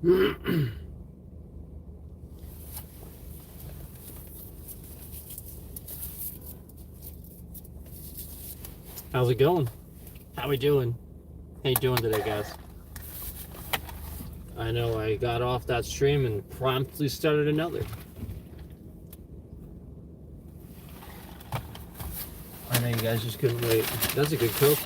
How's it going? How we doing? How you doing today, guys? I know I got off that stream and promptly started another. I know you guys just couldn't wait. That's a good Coke.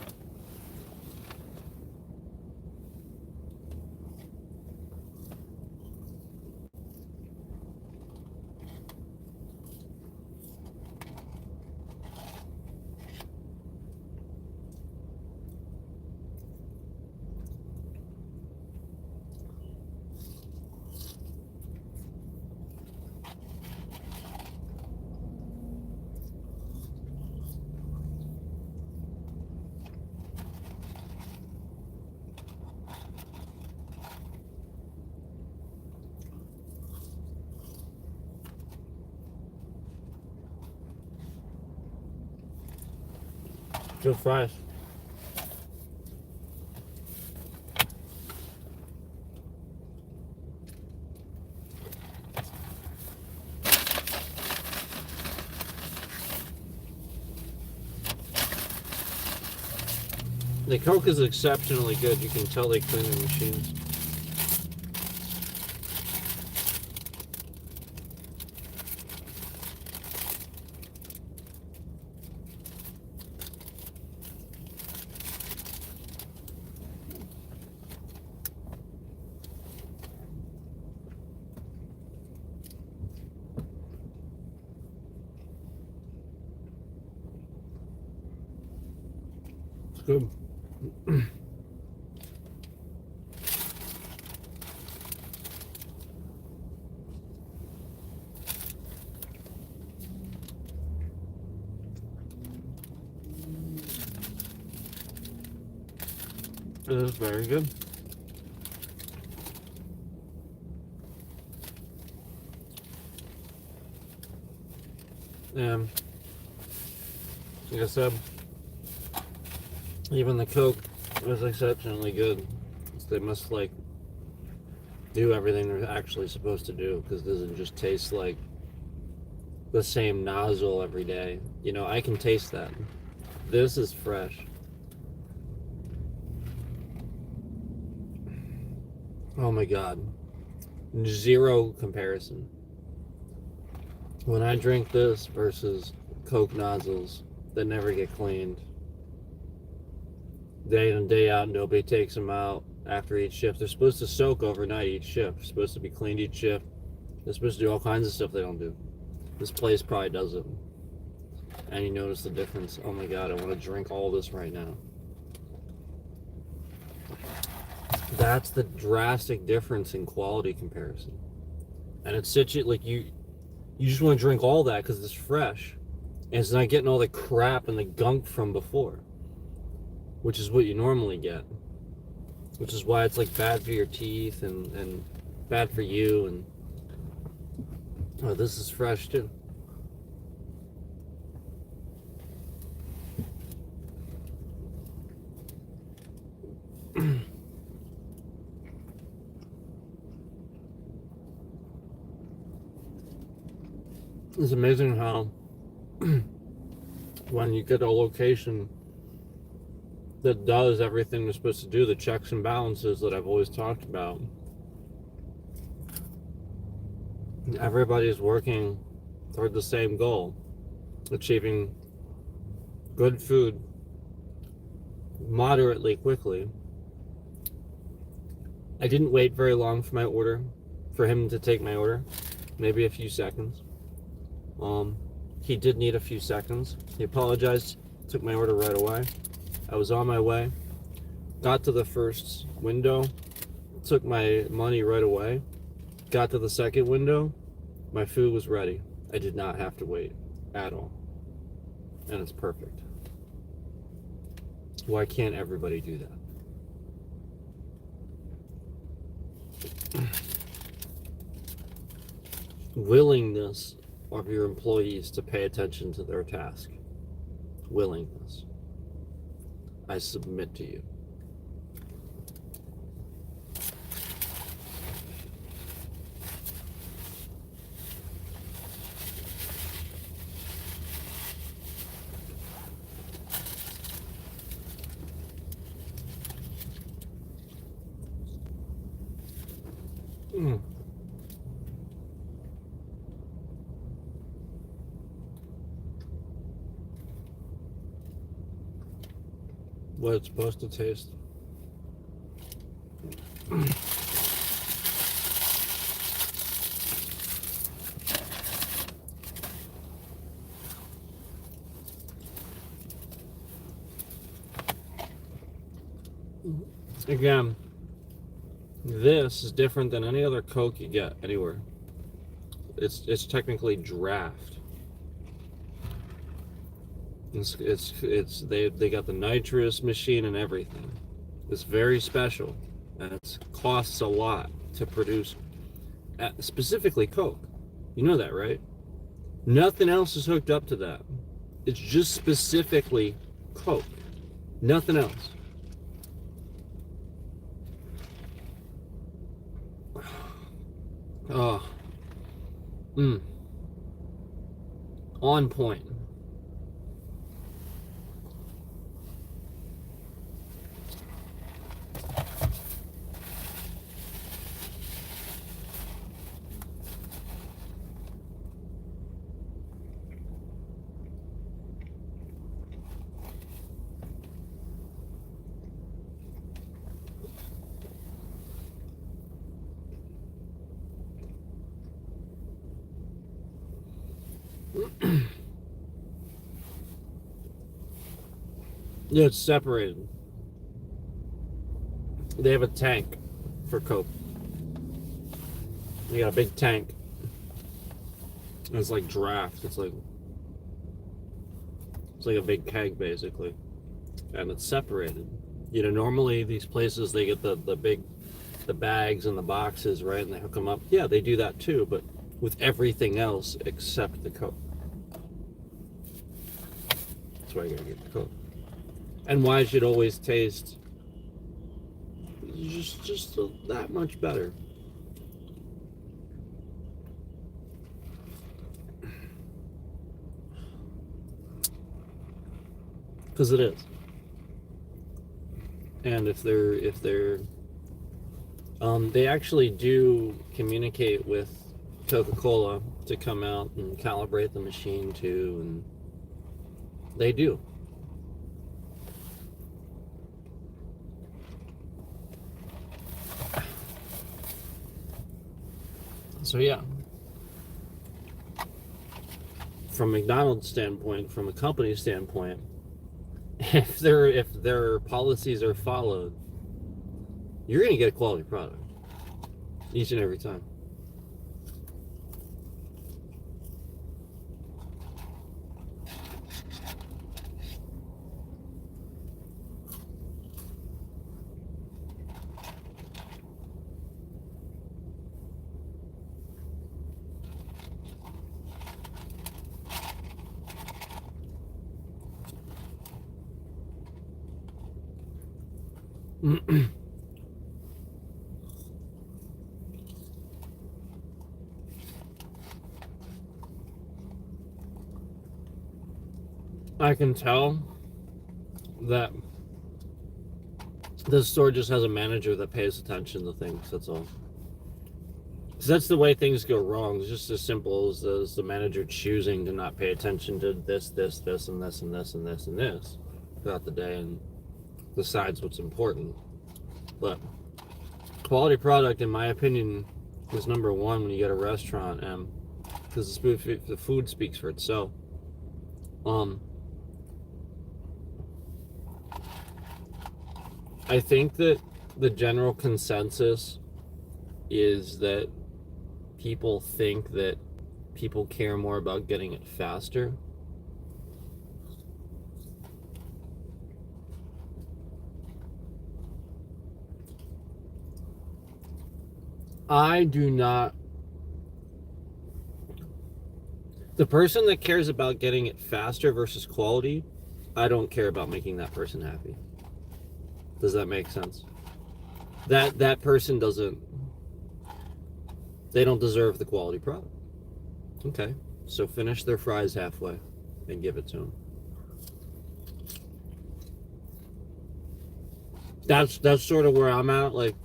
Good fries. The Coke is exceptionally good. You can tell they clean the machines. It's good. It is very good. Like I said, even the Coke was exceptionally good. They must do everything they're actually supposed to do, because it doesn't just taste like the same nozzle every day. You know, I can taste that. This is fresh. Oh my god. Zero comparison. When I drink this versus Coke nozzles that never get cleaned, day in and day out, nobody takes them out after each shift. They're supposed to soak overnight each shift. They're supposed to be cleaned each shift. They're supposed to do all kinds of stuff they don't do. This place probably does it. And you notice the difference. Oh my god, I want to drink all this right now. That's the drastic difference in quality comparison. And it's such like you just want to drink all that because it's fresh. And it's not getting all the crap and the gunk from before, which is what you normally get. Which is why it's like bad for your teeth and bad for you. And oh, this is fresh too. It's amazing how when you get a location that does everything they're supposed to do, the checks and balances that I've always talked about, everybody's working toward the same goal, achieving good food moderately quickly. I didn't wait very long for my order, for him to take my order, maybe a few seconds. He did need a few seconds. He apologized, took my order right away. I was on my way, got to the first window, took my money right away, got to the second window, my food was ready. I did not have to wait at all. And it's perfect. Why can't everybody do that? Willingness of your employees to pay attention to their task. Willingness. I submit to you. What it's supposed to taste. Again, this is different than any other Coke you get anywhere. It's technically draft. They got the nitrous machine and everything. It's very special, and it costs a lot to produce. Specifically Coke, you know that, right? Nothing else is hooked up to that. It's just specifically Coke, nothing else. Oh, on point. Yeah, it's separated. They have a tank for Coke. They got a big tank. And it's like draft. It's like a big keg basically, and it's separated. You know, normally these places they get the bags and the boxes, right, and they hook them up. Yeah, they do that too, but with everything else except the Coke. That's why you gotta get the Coke. And why it should always taste just that much better. Because it is. And if they're they actually do communicate with Coca-Cola to come out and calibrate the machine too, and they do. So yeah, from McDonald's standpoint, from a company standpoint, if their policies are followed, you're gonna get a quality product each and every time. I can tell that the store just has a manager that pays attention to things, that's all. Because that's the way things go wrong. It's just as simple as the manager choosing to not pay attention to this, and this, and this, and this throughout the day and decides what's important. But quality product, in my opinion, is number one when you get a restaurant, because the food speaks for itself. I think that the general consensus is that people think that people care more about getting it faster. I do not. The person that cares about getting it faster versus quality, I don't care about making that person happy. Does that make sense? That person doesn't. They don't deserve the quality product. Okay, so finish their fries halfway and give it to them. That's sort of where I'm at. Like,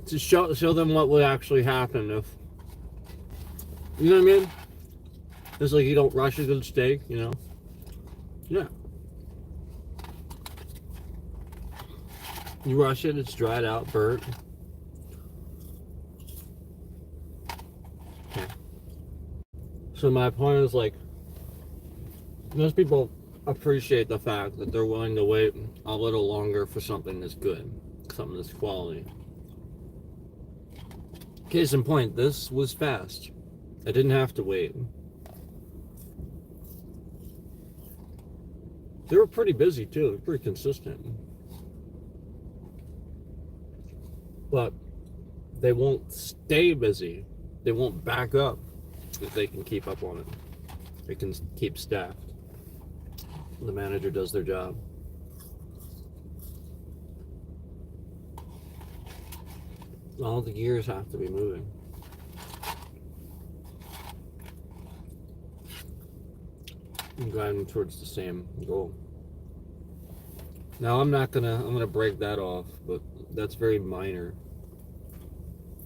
to show them what would actually happen if, you know what I mean? It's like you don't rush a good steak, you know? Yeah. You rush it, it's dried out, burnt. Okay. So my point is, like, most people appreciate the fact that they're willing to wait a little longer for something that's good, something that's quality. Case in point, this was fast. I didn't have to wait. They were pretty busy too. They're pretty consistent. But they won't stay busy. They won't back up if they can keep up on it. They can keep staffed. The manager does their job. All the gears have to be moving. I'm driving towards the same goal. Now I'm gonna break that off, but that's very minor.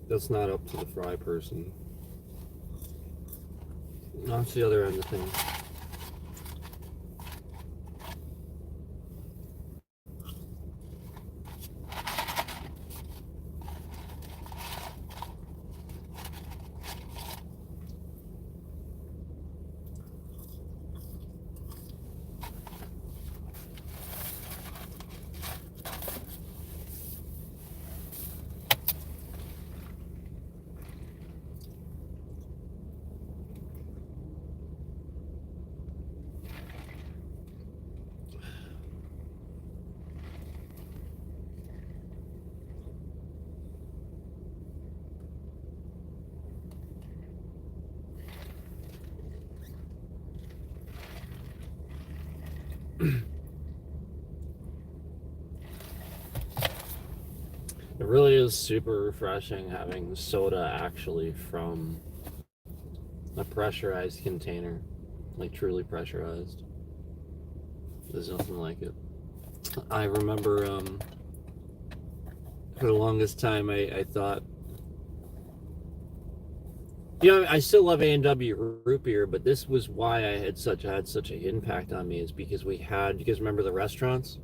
That's not up to the fry person. That's the other end of things. It really is super refreshing having soda actually from a pressurized container, like truly pressurized. There's nothing like it. I remember for the longest time I thought, you know, I still love A&W root beer, but this was why I had such an impact on me, is because you guys remember the restaurants?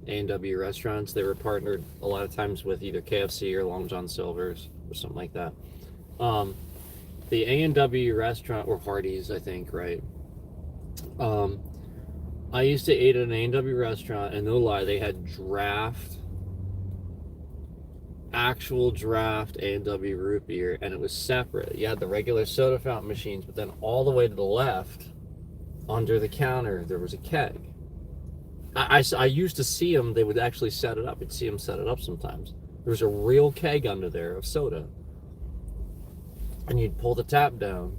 A&W restaurants, they were partnered a lot of times with either KFC or Long John Silver's or something like that. The A&W restaurant, or Hardee's, I think, right? I used to eat at an A&W restaurant, and no lie, they had actual draft A&W root beer, and it was separate. You had the regular soda fountain machines, but then all the way to the left, under the counter, there was a keg. I used to see them, they would actually set it up. I'd see them set it up sometimes. There was a real keg under there of soda. And you'd pull the tap down.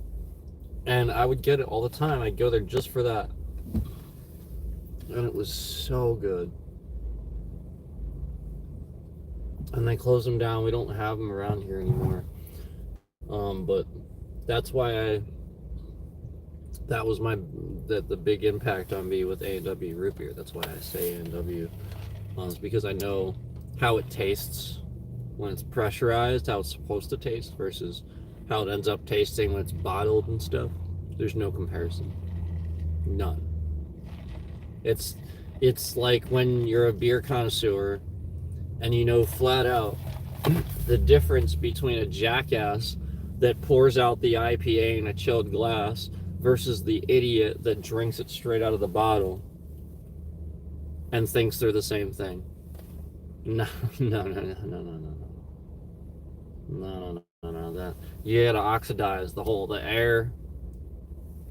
And I would get it all the time. I'd go there just for that. And it was so good. And they closed them down. We don't have them around here anymore. But that's why that was the big impact on me with A&W root beer. That's why I say A&W. It's because I know how it tastes when it's pressurized, how it's supposed to taste, versus how it ends up tasting when it's bottled and stuff. There's no comparison. None. It's like when you're a beer connoisseur and you know flat out the difference between a jackass that pours out the IPA in a chilled glass versus the idiot that drinks it straight out of the bottle and thinks they're the same thing. No. That you gotta oxidize the air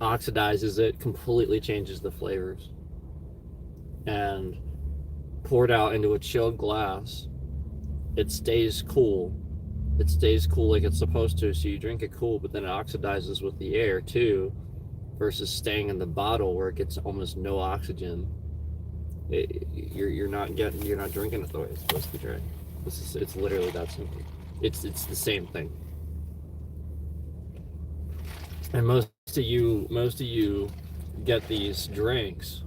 oxidizes it, completely changes the flavors, and poured out into a chilled glass, it stays cool. It stays cool like it's supposed to, so you drink it cool, but then it oxidizes with the air too, versus staying in the bottle where it gets almost no oxygen. You're not drinking it the way it's supposed to be drank. It's literally that simple. It's the same thing. And most of you get these drinks,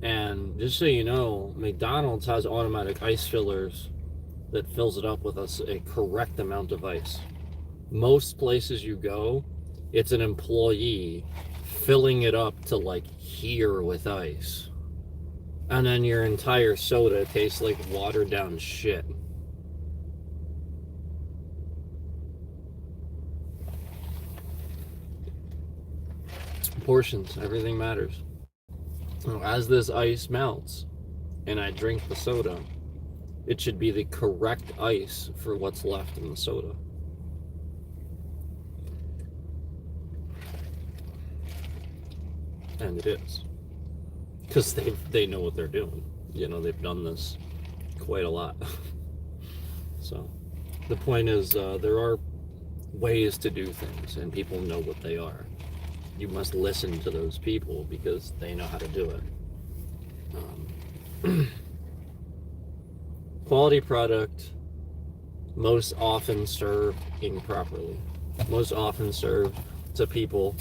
and just so you know, McDonald's has automatic ice fillers that fills it up with a correct amount of ice. Most places you go, it's an employee filling it up to like here with ice. And then your entire soda tastes like watered down shit. Portions, everything matters. As this ice melts and I drink the soda, it should be the correct ice for what's left in the soda. And it is. Because they know what they're doing. You know, they've done this quite a lot. So the point is, there are ways to do things, and people know what they are. You must listen to those people because they know how to do it. Quality product, most often served improperly. Most often served to people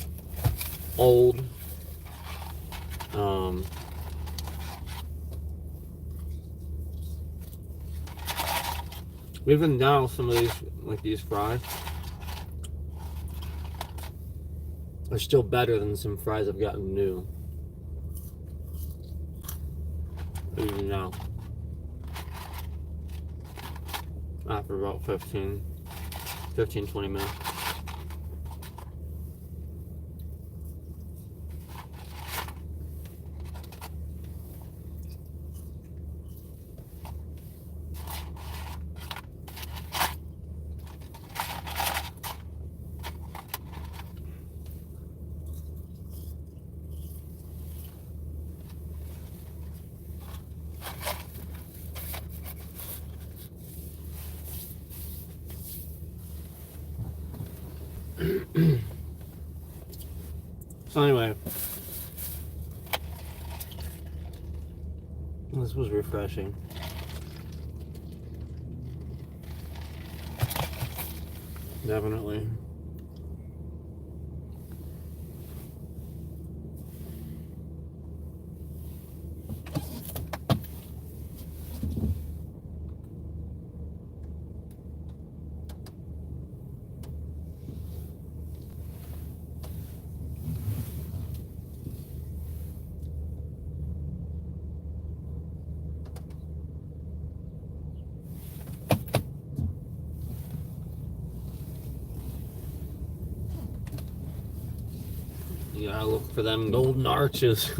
old, even now, some of these, like these fries, are still better than some fries I've gotten new. Even now. After about 15, 20 minutes. So anyway, this was refreshing. Definitely. You gotta look for them golden arches.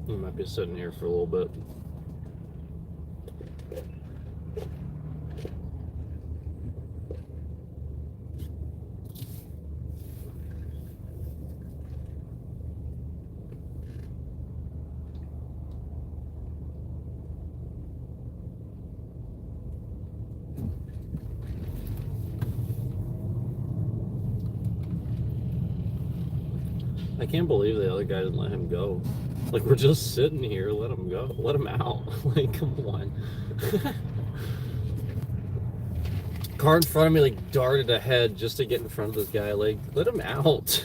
You might be sitting here for a little bit. I can't believe the other guy didn't let him go. Like, we're just sitting here, let him go. Let him out. Like, come on. Car in front of me, like, darted ahead just to get in front of this guy. Like, let him out.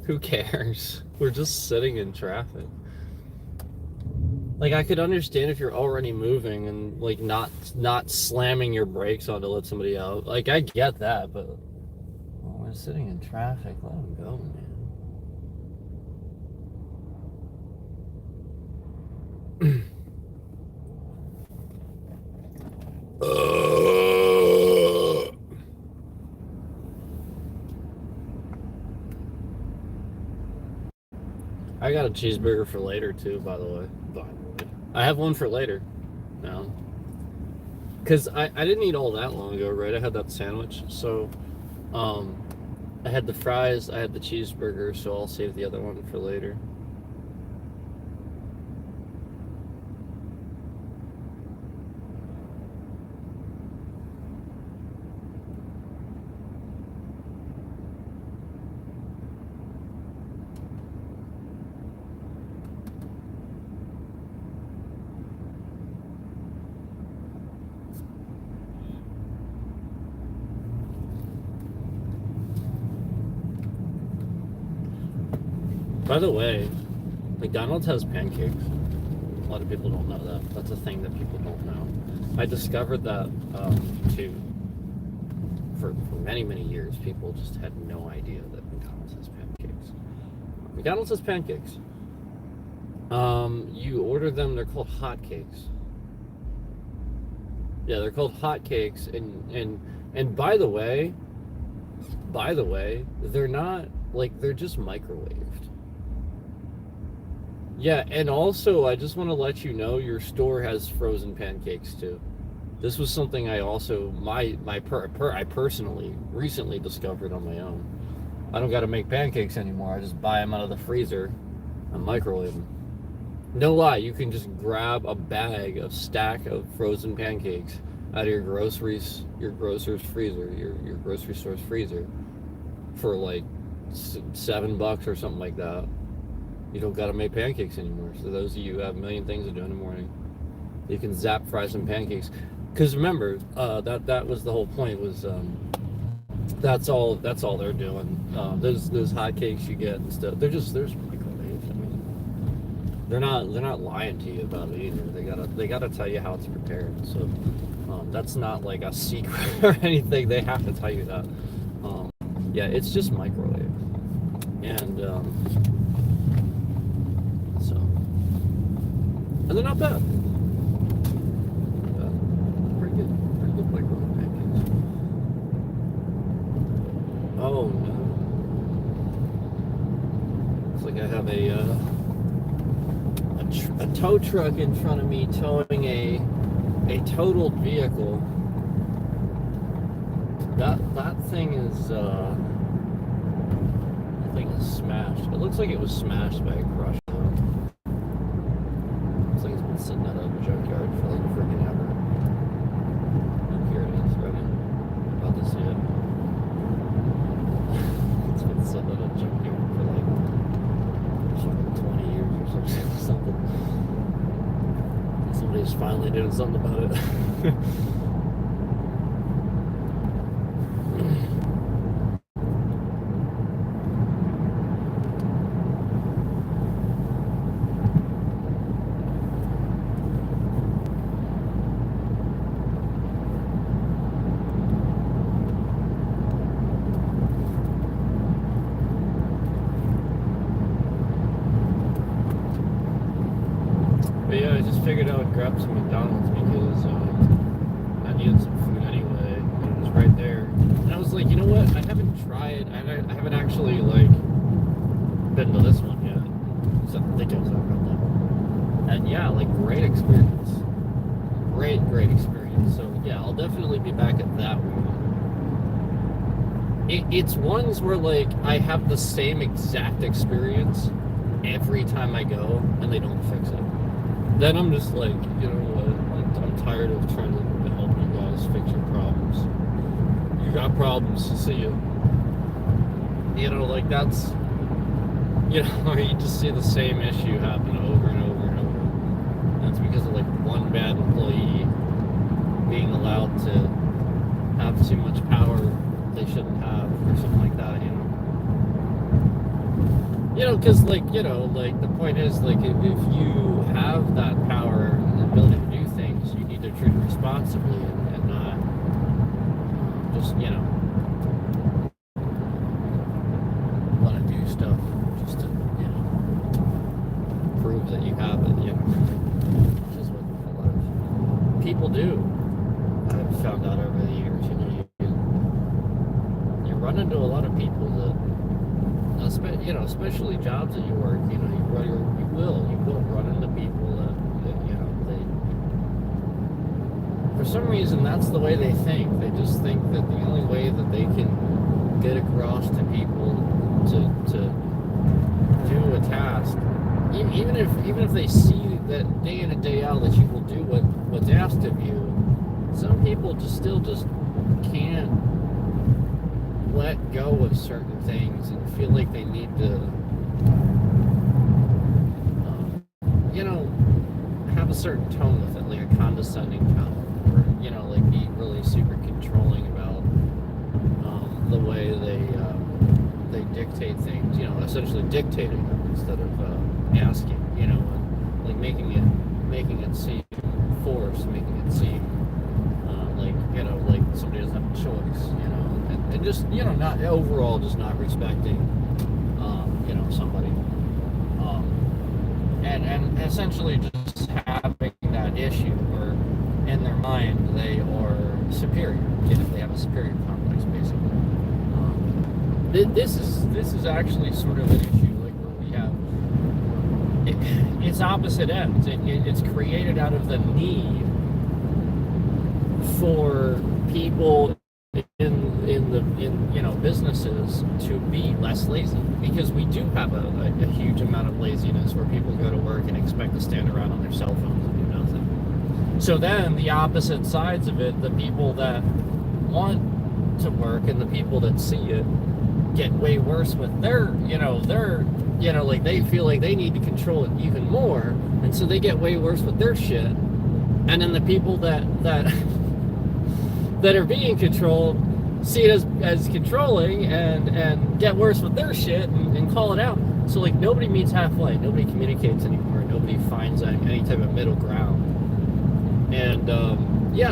Who cares? We're just sitting in traffic. Like, I could understand if you're already moving and, like, not slamming your brakes on to let somebody out. Like, I get that, but... we're sitting in traffic. Let him go, man. I got a cheeseburger for later too, by the way. But I have one for later now. Because I didn't eat all that long ago, right? I had that sandwich. So, I had the fries, I had the cheeseburger, so I'll save the other one for later. By the way, McDonald's has pancakes. A lot of people don't know that. That's a thing that people don't know. I discovered that too. For many, many years, people just had no idea that McDonald's has pancakes. McDonald's has pancakes. You order them, they're called hotcakes. Yeah, they're called hotcakes, and by the way, they're not like, they're just microwaved. Yeah, and also I just want to let you know your store has frozen pancakes too. This was something I also I personally recently discovered on my own. I don't got to make pancakes anymore. I just buy them out of the freezer and microwave them. No lie, you can just grab a stack of frozen pancakes out of your grocer's freezer, your grocery store's freezer, for like $7 or something like that. You don't gotta make pancakes anymore. So those of you who have a million things to do in the morning, you can fry some pancakes. Because remember, that was the whole point. Was that's all they're doing. Those hotcakes you get and stuff, they're microwaved. I mean, they're not lying to you about it either. They gotta tell you how it's prepared. So that's not like a secret or anything. They have to tell you that. Yeah, it's just microwave, and and they're not bad. Pretty good microwave pancakes. Oh no! Looks like I have a tow truck in front of me towing a totaled vehicle. That thing is smashed. It looks like it was smashed by a crush. Looks like it's been sitting at a junkyard for like freaking ever. And here it is, right? I'm about to see it. It's been sitting at a junkyard for like 20 years or something. Somebody's finally doing something about it. But yeah, I just figured I would grab some McDonald's because I needed some food anyway, and it was right there. And I was like, you know what? I haven't tried. I haven't actually like been to this one yet. So I think I was around that. And yeah, like great experience. Great experience. So yeah, I'll definitely be back at that one. It's ones where like I have the same exact experience every time I go, and they don't fix it. Then I'm just like, you know what, I'm tired of trying to help you guys fix your problems. You got problems, see you. You know, like that's, you know, or you just see the same issue happen over and over and over. And it's because of like one bad employee being allowed to have too much power they shouldn't have, or something like that, you know. You know, because, like, you know, like, the point is, like, if you have that power and ability to do things, you need to treat it responsibly and not just, you know, want to do stuff just to, you know, prove that you have it, you know. Which is what a lot of people do. I've found out over the years, you know, you run into a lot of people that, you know, especially jobs that you work, you know, you will run into people that you know, they, for some reason, that's the way they think. They just think that the only way that they can get across to people to do a task, even if they see that day in and day out that you will do what's asked of you, some people just can't let go of certain things and feel like they need to, you know, have a certain tone with it, like a condescending tone, or, you know, like be really super controlling about the way they dictate things, you know, essentially dictating them instead of asking, and like making it seem forced, making it seem like somebody doesn't have a choice, and just not overall just not respecting somebody, and essentially just having that issue where in their mind they are superior, they have a superior complex basically. This is actually sort of an issue like where we have it's opposite ends. It's created out of the need for people in businesses to be less lazy, because we do have a huge amount of laziness where people go to work and expect to stand around on their cell phones and do nothing. So then the opposite sides of it, the people that want to work and the people that see it, get way worse with their like they feel like they need to control it even more, and so they get way worse with their shit. And then the people that are being controlled see it as controlling and get worse with their shit and call it out. So like nobody meets halfway, nobody communicates anymore, nobody finds any type of middle ground. And a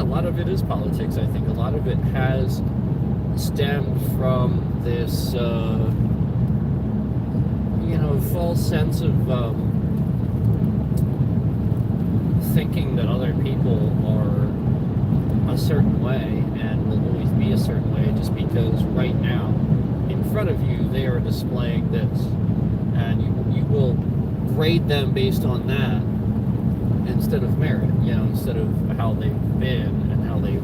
lot of it is politics. I think a lot of it has stemmed from this false sense of thinking that other people are a certain way and will always be a certain way just because right now in front of you they are displaying this, and you will grade them based on that instead of merit, instead of how they've been and how they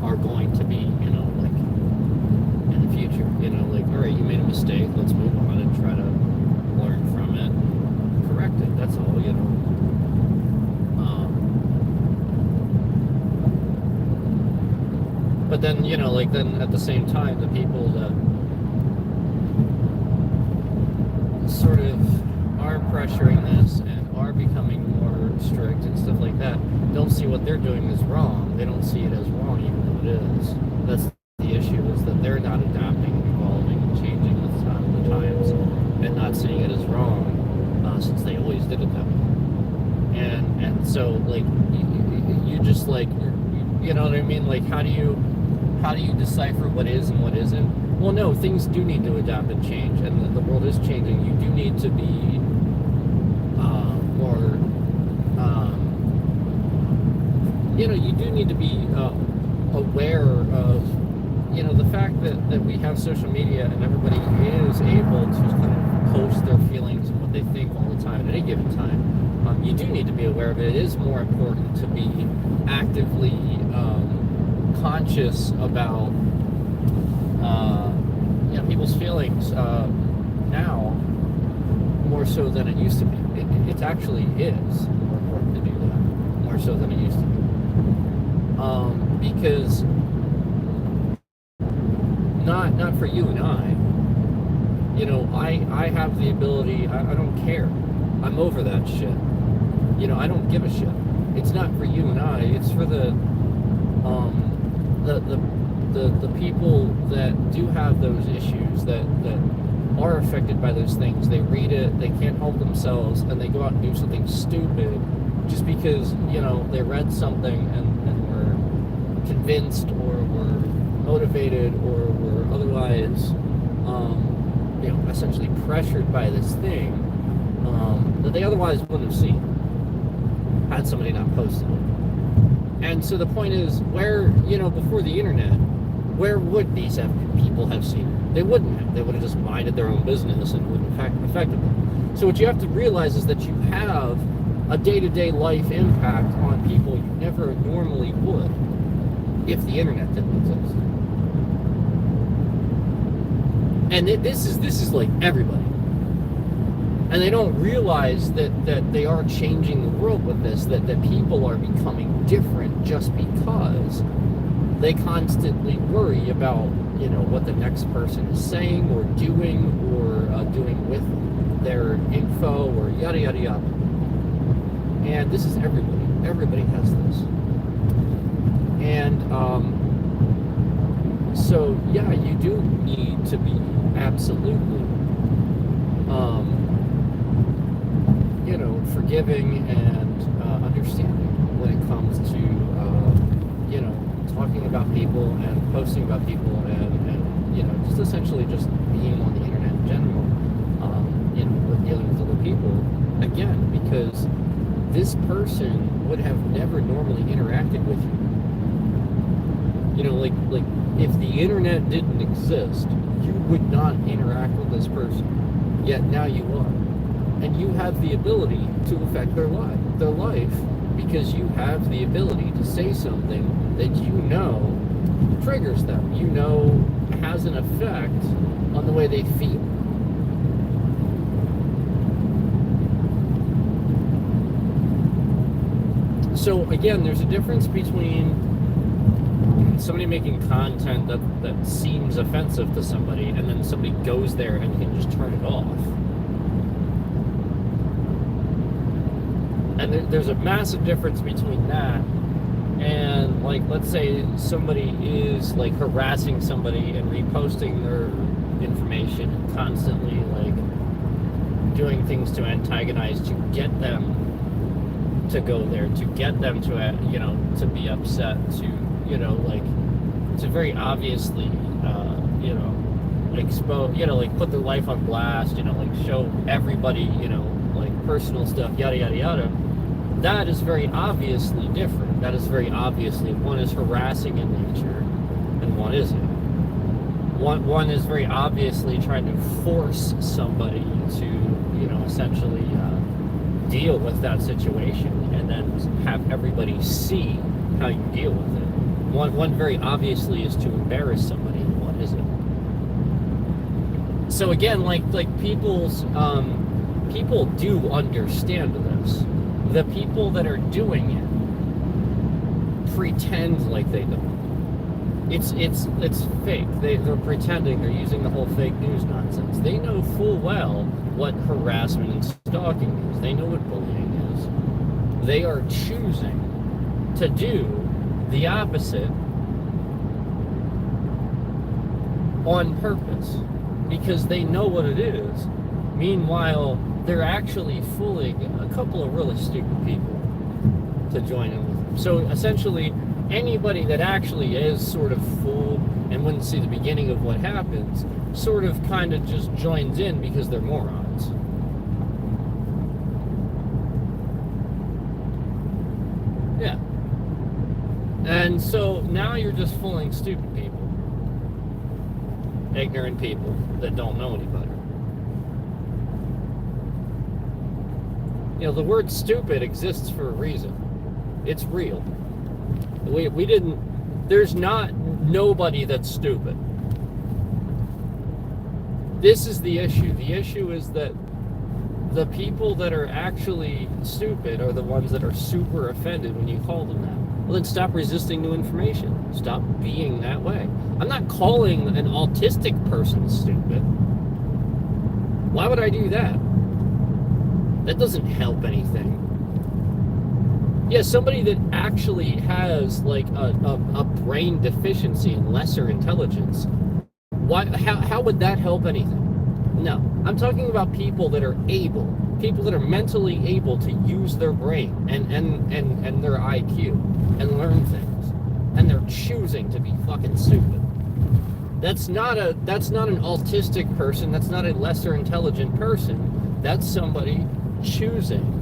are going to be, like in the future, like, all right, you made a mistake, let's move on and try to learn from it, correct it, that's all, but then, then at the same time, the people that sort of are pressuring this and are becoming more strict and stuff like that don't see what they're doing is wrong. They don't see it as wrong, even though it is. That's the issue, is that they're not adapting, evolving, and changing with the times, and not seeing it as wrong, since they always did it that way. And so, like, you just, like, you know what I mean? Like, how do you decipher what is and what isn't? Well, no, things do need to adapt and change, and the world is changing. You do need to be more, you do need to be aware of, the fact that we have social media and everybody is able to kind of post their feelings and what they think all the time at any given time. You do need to be aware of it. It is more important to be actively conscious about people's feelings now more so than it used to be. It actually is more important to do that more so than it used to be, because not for you and I have the ability. I don't care. I'm over that shit. I don't give a shit. It's not for you and I. It's for the people that do have those issues, that are affected by those things. They read it, they can't help themselves, and they go out and do something stupid just because, they read something and were convinced or were motivated or were otherwise, essentially pressured by this thing that they otherwise wouldn't have seen had somebody not posted it. And so the point is, where, before the internet, where would these people have seen it? They wouldn't have. They would have just minded their own business and wouldn't have affected them. So what you have to realize is that you have a day-to-day life impact on people you never normally would if the internet didn't exist. And this is like everybody. And they don't realize that they are changing the world with this, that people are becoming different just because they constantly worry about, what the next person is saying or doing with their info or yada, yada, yada. And this is everybody. Everybody has this. And so, yeah, you do need to be absolutely forgiving and understanding when it comes to, talking about people and posting about people and just essentially just being on the internet in general, with dealing with other people, again, because this person would have never normally interacted with you. Like if the internet didn't exist, you would not interact with this person. Yet now you are. And you have the ability to affect their life because you have the ability to say something that triggers them, has an effect on the way they feel. So again, there's a difference between somebody making content that seems offensive to somebody and then somebody goes there and can just turn it off. And there's a massive difference between that and, like, let's say somebody is, like, harassing somebody and reposting their information and constantly, like, doing things to antagonize, to get them to go there, to get them to, to be upset, to very obviously, expose, put their life on blast, show everybody, personal stuff, yada, yada, yada. That is very obviously different. That is very obviously, one is harassing in nature and one isn't. One is very obviously trying to force somebody to, essentially deal with that situation and then have everybody see how you deal with it. One very obviously is to embarrass somebody and one isn't. So again, like people do understand this. The people that are doing it pretend like they don't. It's fake. They're pretending. They're using the whole fake news nonsense. They know full well what harassment and stalking is. They know what bullying is. They are choosing to do the opposite on purpose because they know what it is. Meanwhile, they're actually fooling a couple of really stupid people to join in with them. So essentially, anybody that actually is sort of fooled and wouldn't see the beginning of what happens sort of kind of just joins in because they're morons. Yeah. And so now you're just fooling stupid people, ignorant people that don't know any better. The word stupid exists for a reason. It's real. We didn't, there's not nobody that's stupid. This is the issue. The issue is that the people that are actually stupid are the ones that are super offended when you call them that. Well, then stop resisting new information. Stop being that way. I'm not calling an autistic person stupid. Why would I do that? That doesn't help anything. Yeah, somebody that actually has like a brain deficiency and lesser intelligence, how would that help anything? No, I'm talking about people that are mentally able to use their brain and their IQ and learn things, and they're choosing to be fucking stupid. That's not an autistic person. That's not a lesser intelligent person. That's somebody choosing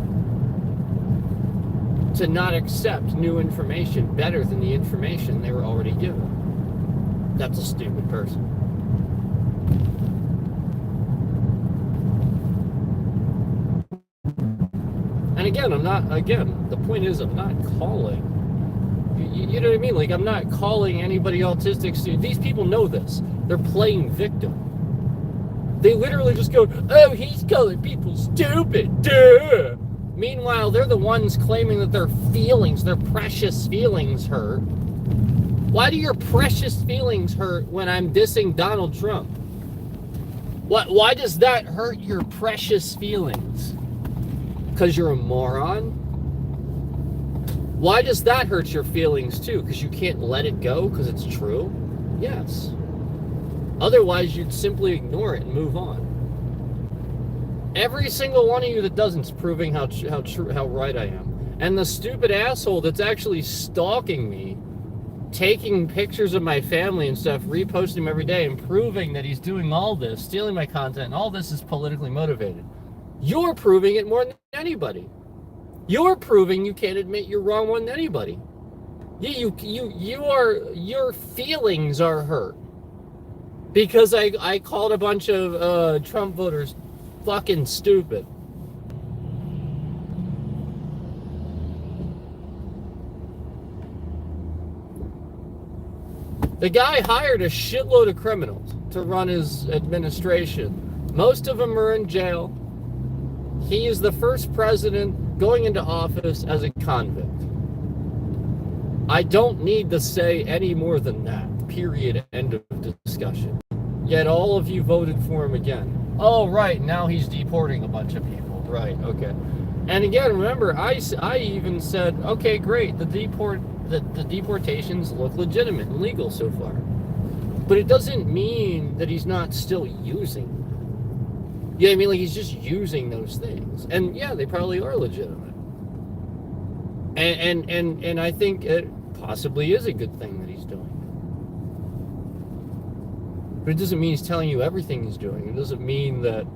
to not accept new information better than the information they were already given. That's a stupid person. And again, the point is I'm not calling, you know what I mean? Like, I'm not calling anybody autistic. These people know this. They're playing victim. They literally just go, oh, he's calling people stupid, duh. Meanwhile, they're the ones claiming that their feelings, their precious feelings hurt. Why do your precious feelings hurt when I'm dissing Donald Trump? Why does that hurt your precious feelings? Because you're a moron? Why does that hurt your feelings too? Because you can't let it go because it's true? Yes. Otherwise, you'd simply ignore it and move on. Every single one of you that doesn't is proving how right I am. And the stupid asshole that's actually stalking me, taking pictures of my family and stuff, reposting them every day, and proving that he's doing all this, stealing my content, and all this is politically motivated. You're proving it more than anybody. You're proving you can't admit you're wrong more than anybody. Your feelings are hurt because I called a bunch of Trump voters fucking stupid. The guy hired a shitload of criminals to run his administration. Most of them are in jail. He is the first president going into office as a convict. I don't need to say any more than that. Period. End of discussion. Yet all of you voted for him again. Oh, right. Now he's deporting a bunch of people. Right. Okay. And again, remember, I even said, okay, great. The deportations look legitimate and legal so far. But it doesn't mean that he's not still using them. Yeah, I mean, like, he's just using those things. And yeah, they probably are legitimate. And I think it possibly is a good thing that he's doing. But it doesn't mean he's telling you everything he's doing. It doesn't mean that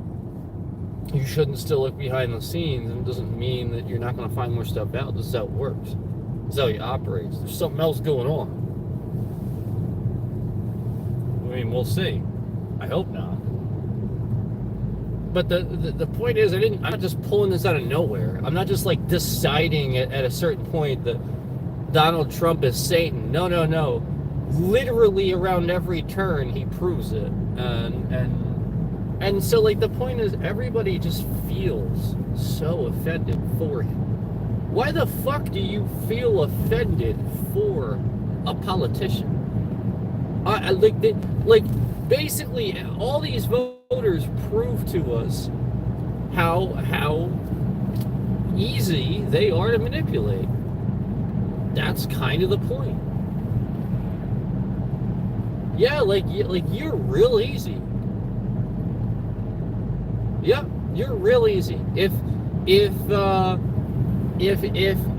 you shouldn't still look behind the scenes. And it doesn't mean that you're not going to find more stuff out. This is how it works. This is how he operates. There's something else going on. I mean, we'll see. I hope not. But the point is, I'm not just pulling this out of nowhere. I'm not just like deciding at a certain point that Donald Trump is Satan. No. Literally around every turn, he proves it. And so, like, the point is, everybody just feels so offended for him. Why the fuck do you feel offended for a politician? Basically, all these voters prove to us how easy they are to manipulate. That's kind of the point. Yeah, like you're real easy. Yeah, you're real easy. If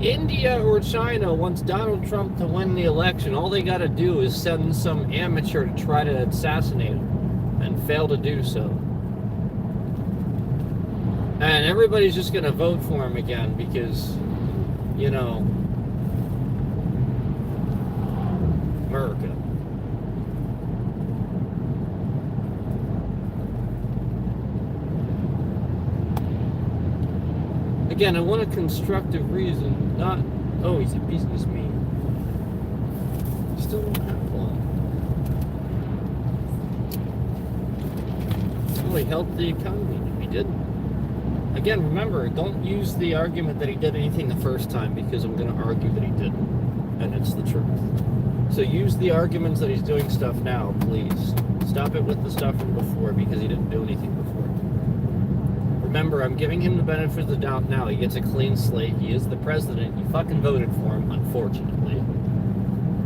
India or China wants Donald Trump to win the election, all they got to do is send some amateur to try to assassinate him and fail to do so. And everybody's just going to vote for him again because, you know, America. Again, I want a constructive reason, not, oh, he's a businessman. Still don't have one. Well, he helped the economy. He didn't. Again, remember, don't use the argument that he did anything the first time because I'm going to argue that he didn't. And it's the truth. So use the arguments that he's doing stuff now, please. Stop it with the stuff from before because he didn't do anything before. Remember, I'm giving him the benefit of the doubt now. He gets a clean slate. He is the president. You fucking voted for him, unfortunately.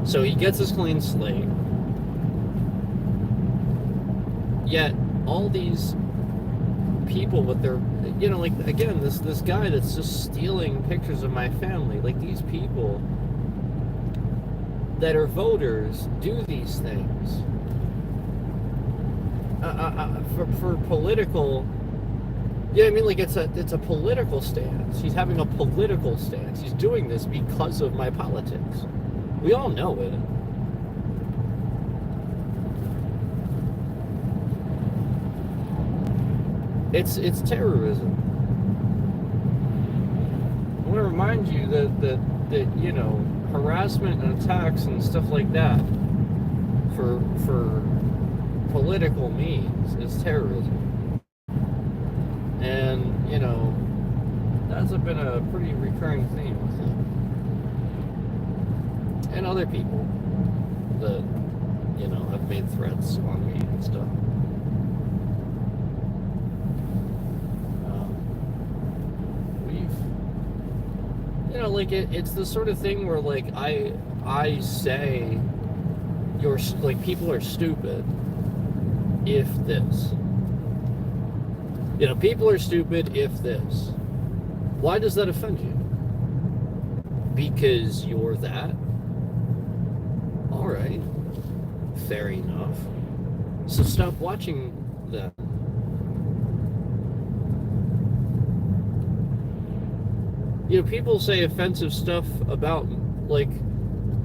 So he gets his clean slate. Yet, all these people with their, you know, like, again, this guy that's just stealing pictures of my family, like, these people that are voters do these things for political. Yeah, I mean, like, it's a political stance. He's having a political stance. He's doing this because of my politics. We all know it. It's terrorism. I want to remind you that you know, harassment and attacks and stuff like that for political means is terrorism. And, you know, that's been a pretty recurring theme with him. And other people that, you know, have made threats on me and stuff. You know, like, it's the sort of thing where, like, I say you're, like, people are stupid if this. You know, people are stupid if this. Why does that offend you? Because you're that? Alright. Fair enough. So stop watching them. You know, people say offensive stuff about, like,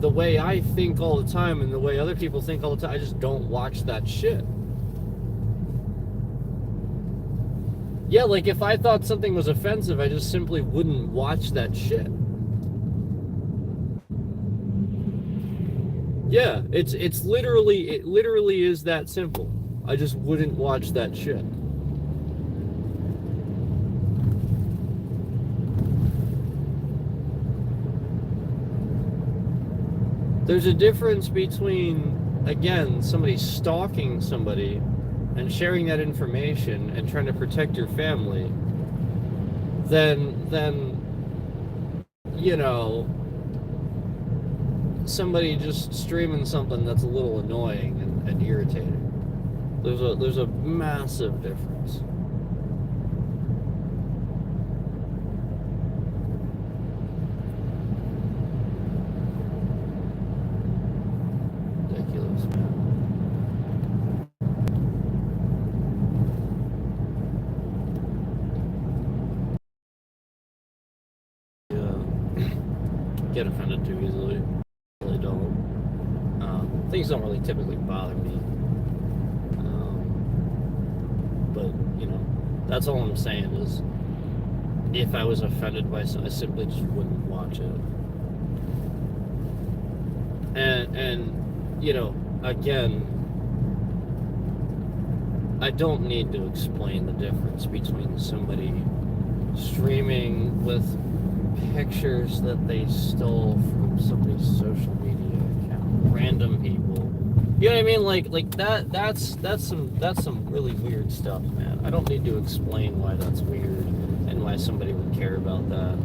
the way I think all the time and the way other people think all the time. I just don't watch that shit. Yeah, like, if I thought something was offensive, I just simply wouldn't watch that shit. Yeah, it literally is that simple. I just wouldn't watch that shit. There's a difference between, again, somebody stalking somebody and sharing that information and trying to protect your family than you know, somebody just streaming something that's a little annoying and irritating. There's a massive difference. Ridiculous, man. Get offended too easily. Really don't. Things don't really typically bother me. But, you know, that's all I'm saying is if I was offended by something, I simply just wouldn't watch it. And you know, again, I don't need to explain the difference between somebody streaming with pictures that they stole from somebody's social media account, random people. You know what I mean? Like that's some really weird stuff, man. I don't need to explain why that's weird and why somebody would care about that.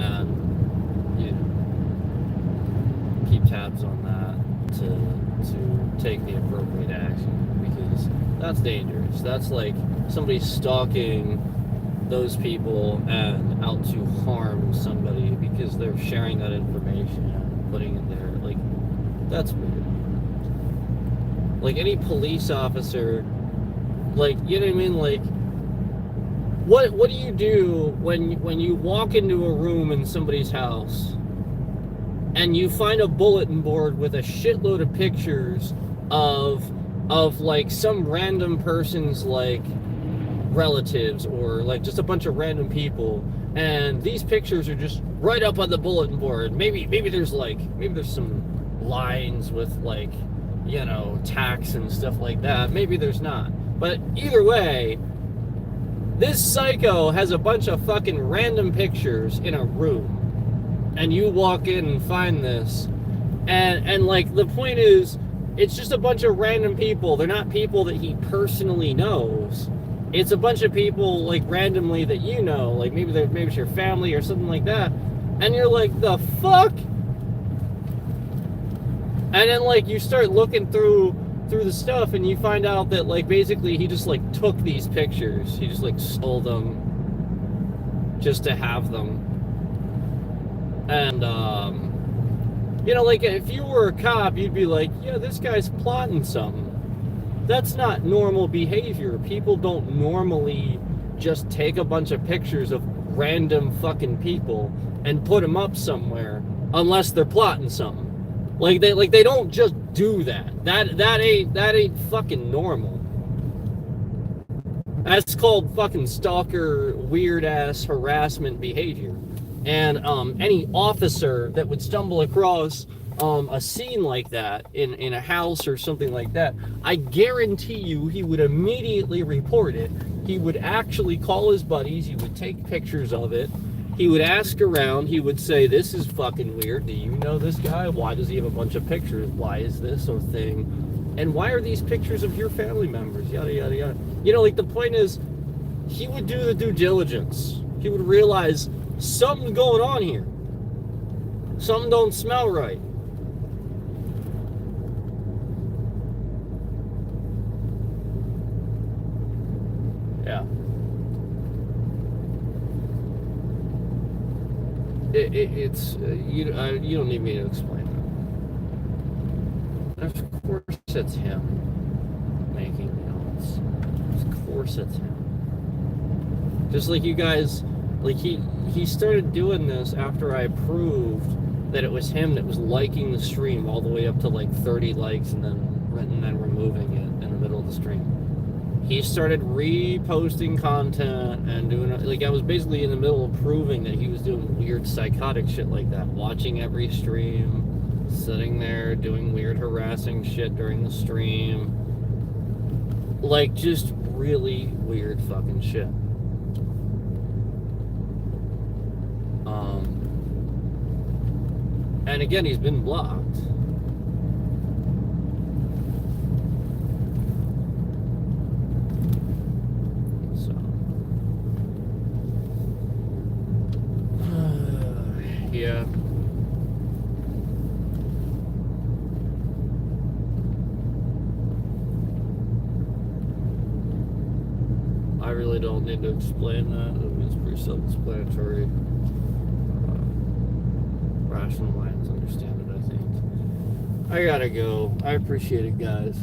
And you know, keep tabs on that to take the appropriate action, because that's dangerous. That's like somebody stalking those people and out to harm somebody because they're sharing that information and putting it there. Like, that's weird. Like, any police officer, like, you know what I mean? Like, what do you do when you walk into a room in somebody's house and you find a bulletin board with a shitload of pictures of like some random person's like relatives or like just a bunch of random people, and these pictures are just right up on the bulletin board. Maybe there's some lines with, like, you know, tax and stuff like that. Maybe there's not. But either way, this psycho has a bunch of fucking random pictures in a room. And you walk in and find this. And like, the point is, it's just a bunch of random people. They're not people that he personally knows. It's a bunch of people, like, randomly that you know. Like, maybe it's your family or something like that. And you're like, the fuck? And then, like, you start looking through the stuff, and you find out that, like, basically he just, like, took these pictures. He just, like, stole them just to have them. And, you know, like, if you were a cop, you'd be like, yeah, this guy's plotting something. That's not normal behavior. People don't normally just take a bunch of pictures of random fucking people and put them up somewhere unless they're plotting something. Like they don't just do that. That ain't fucking normal. That's called fucking stalker, weird ass harassment behavior. And any officer that would stumble across a scene like that in a house or something like that, I guarantee you he would immediately report it. He would actually call his buddies. He would take pictures of it. He would ask around. He would say, this is fucking weird. Do you know this guy? Why does he have a bunch of pictures? Why is this a thing? And why are these pictures of your family members? Yada, yada, yada. You know, like, the point is, he would do the due diligence. He would realize something's going on here. Something don't smell right. Yeah. It's you don't need me to explain that. Of course it's him making notes. Of course it's him. Just like you guys, like he started doing this after I proved that it was him that was liking the stream all the way up to like 30 likes and then removing it in the middle of the stream. He started reposting content and doing, like, I was basically in the middle of proving that he was doing weird psychotic shit like that, watching every stream, sitting there doing weird harassing shit during the stream, like just really weird fucking shit. And again, he's been blocked. Yeah. I really don't need to explain that. I mean, it's pretty self-explanatory. Rational minds understand it, I think. I gotta go. I appreciate it, guys.